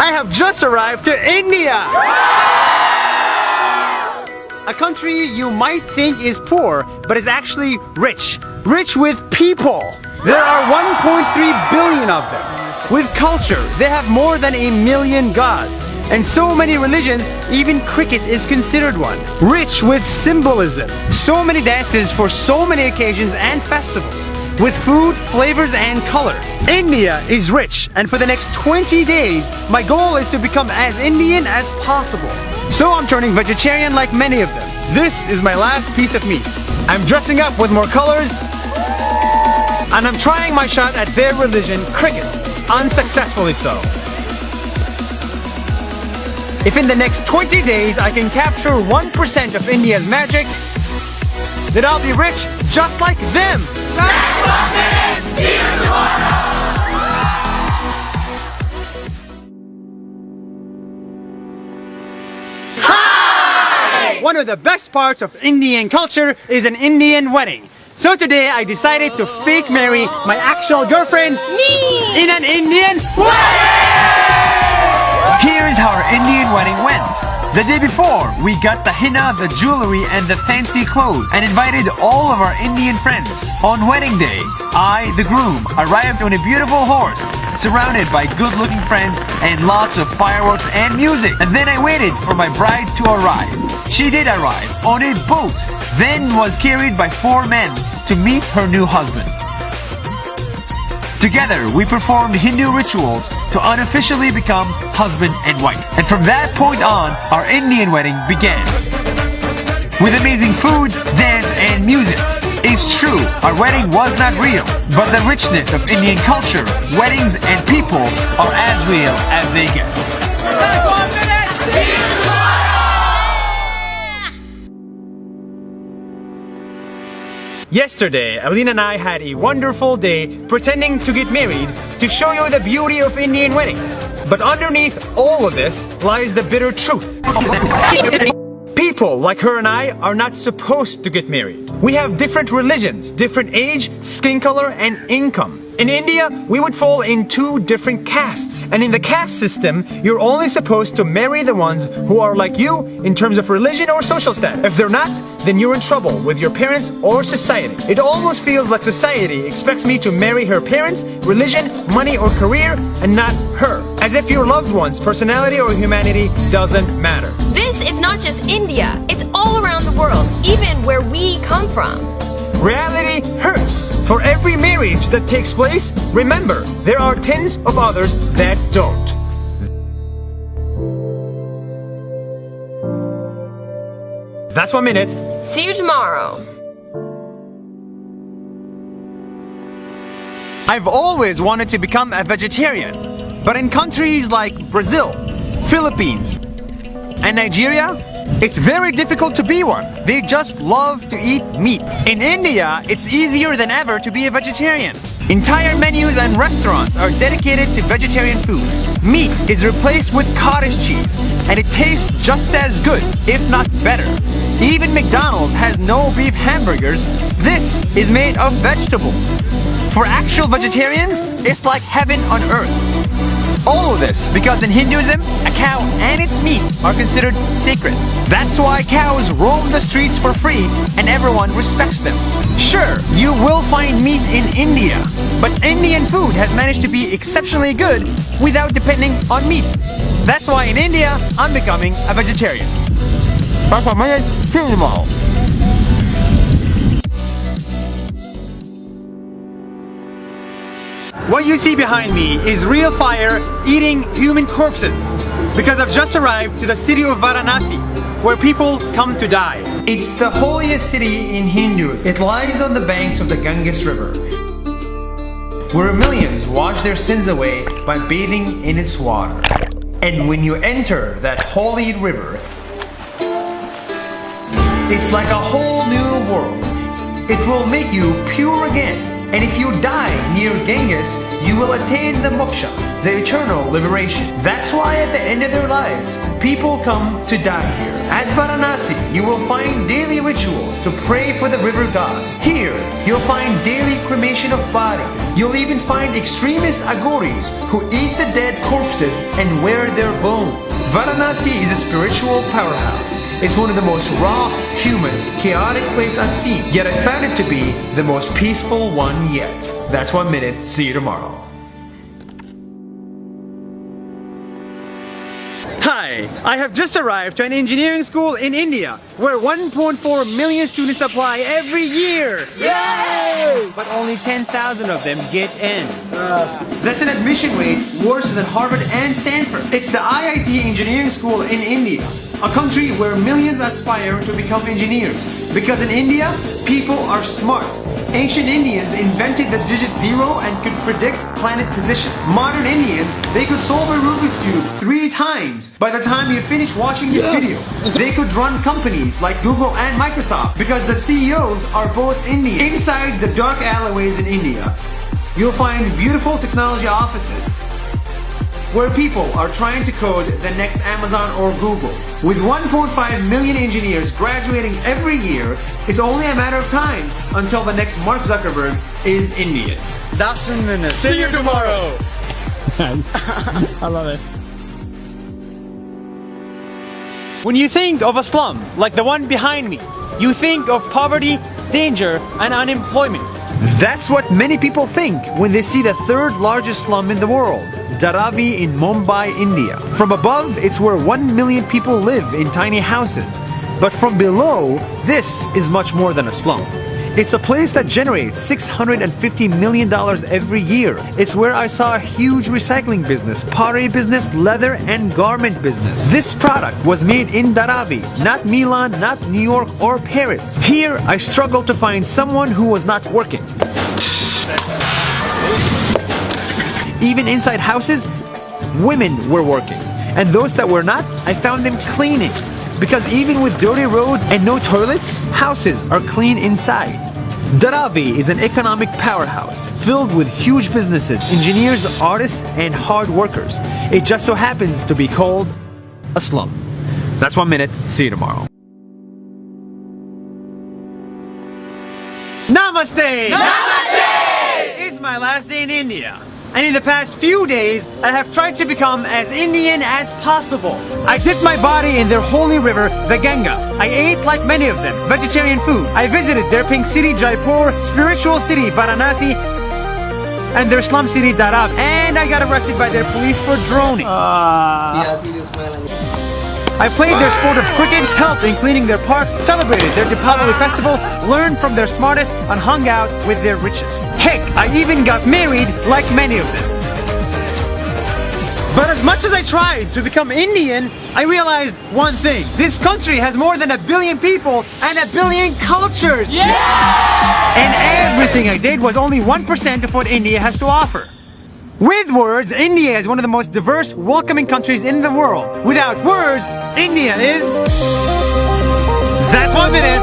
I have just arrived to India! A country you might think is poor, but is actually rich. Rich with people. There are 1.3 billion of them. With culture, they have more than 1 million gods. And so many religions, even cricket is considered one. Rich with symbolism. So many dances for so many occasions and festivals. With food, flavors, and color. India is rich, and for the next 20 days, my goal is to become as Indian as possible. So I'm turning vegetarian like many of them. This is my last piece of meat. I'm dressing up with more colors, and I'm trying my shot at their religion, cricket, unsuccessfully so. If in the next 20 days I can capture 1% of India's magic, then I'll be rich just like them! Hi! One of the best parts of Indian culture is an Indian wedding. So today I decided to fake marry my actual girlfriend, me, in an Indian wedding! Here's how our Indian wedding went. The day before, we got the henna, the jewelry, and the fancy clothes and invited all of our Indian friends. On wedding day, I, the groom, arrived on a beautiful horse, surrounded by good-looking friends and lots of fireworks and music. And then I waited for my bride to arrive. She did arrive on a boat, then was carried by 4 men to meet her new husband. Together, we performed Hindu rituals to unofficially become husband and wife. And from that point on, our Indian wedding began. With amazing food, dance, and music. It's true, our wedding was not real, but the richness of Indian culture, weddings, and people are as real as they get. Yesterday, Aline and I had a wonderful day pretending to get married to show you the beauty of Indian weddings. But underneath all of this lies the bitter truth. People like her and I are not supposed to get married. We have different religions, different age, skin color, and income. In India, we would fall in 2 different castes. And in the caste system, you're only supposed to marry the ones who are like you in terms of religion or social status. If they're not, then you're in trouble with your parents or society. It almost feels like society expects me to marry her parents, religion, money, or career, and not her. As if your loved one's personality or humanity doesn't matter. This is not just India, it's all around the world, even where we come from. Reality hurts. For every marriage that takes place, remember, there are tens of others that don't. That's 1 minute. See you tomorrow. I've always wanted to become a vegetarian, but in countries like Brazil, Philippines, and Nigeria, it's very difficult to be one. They just love to eat meat. In India, it's easier than ever to be a vegetarian. Entire menus and restaurants are dedicated to vegetarian food. Meat is replaced with cottage cheese, and it tastes just as good, if not better. Even McDonald's has no beef hamburgers. This is made of vegetables. For actual vegetarians, it's like heaven on earth. All of this because in Hinduism, a cow and its meat are considered sacred. That's why cows roam the streets for free and everyone respects them. Sure, you will find meat in India, but Indian food has managed to be exceptionally good without depending on meat. That's why in India, I'm becoming a vegetarian. See you tomorrow. What you see behind me is real fire eating human corpses because I've just arrived to the city of Varanasi where people come to die. It's the holiest city in Hinduism. It lies on the banks of the Ganges River where millions wash their sins away by bathing in its water. And when you enter that holy river, it's like a whole new world. It will make you pure again. And if you die near Ganges, you will attain the moksha, the eternal liberation. That's why at the end of their lives, people come to die here. At Varanasi, you will find daily rituals to pray for the river god. Here, you'll find daily cremation of bodies. You'll even find extremist agoris who eat the dead corpses and wear their bones. Varanasi is a spiritual powerhouse. It's one of the most raw, human, chaotic places I've seen, yet I found it to be the most peaceful one yet. That's 1 minute. See you tomorrow. Hi, I have just arrived to an engineering school in India where 1.4 million students apply every year. Yay! But only 10,000 of them get in. That's an admission rate worse than Harvard and Stanford. It's the IIT engineering school in India, a country where millions aspire to become engineers. Because in India, people are smart. Ancient Indians invented the digit 0 and could predict planet positions. Modern Indians, they could solve a Rubik's Cube 3 times by the time you finish watching this video. They could run companies like Google and Microsoft because the CEOs are both Indian. Inside the dark alleyways in India, you'll find beautiful technology offices where people are trying to code the next Amazon or Google. With 1.5 million engineers graduating every year, it's only a matter of time until the next Mark Zuckerberg is Indian. That's in minutes. See you tomorrow! I love it. When you think of a slum, like the one behind me, you think of poverty, danger, and unemployment. That's what many people think when they see the third largest slum in the world, Dharavi in Mumbai, India. From above, it's where 1 million people live in tiny houses. But from below, this is much more than a slum. It's a place that generates $650 million every year. It's where I saw a huge recycling business, pottery business, leather, and garment business. This product was made in Dharavi, not Milan, not New York, or Paris. Here, I struggled to find someone who was not working. Even inside houses, women were working. And those that were not, I found them cleaning. Because even with dirty roads and no toilets, houses are clean inside. Dharavi is an economic powerhouse filled with huge businesses, engineers, artists, and hard workers. It just so happens to be called a slum. That's 1 minute. See you tomorrow. Namaste! Namaste! It's my last day in India. And in the past few days, I have tried to become as Indian as possible. I dipped my body in their holy river, the Ganga. I ate, like many of them, vegetarian food. I visited their pink city, Jaipur, spiritual city, Varanasi, and their slum city, Dharavi. And I got arrested by their police for droning. I played their sport of cricket, helped in cleaning their parks, celebrated their Deepavali festival, learned from their smartest, and hung out with their richest. Heck, I even got married like many of them. But as much as I tried to become Indian, I realized one thing. This country has more than 1 billion people and 1 billion cultures. Yeah! And everything I did was only 1% of what India has to offer. With words, India is one of the most diverse, welcoming countries in the world. Without words, India is... That's 1 minute.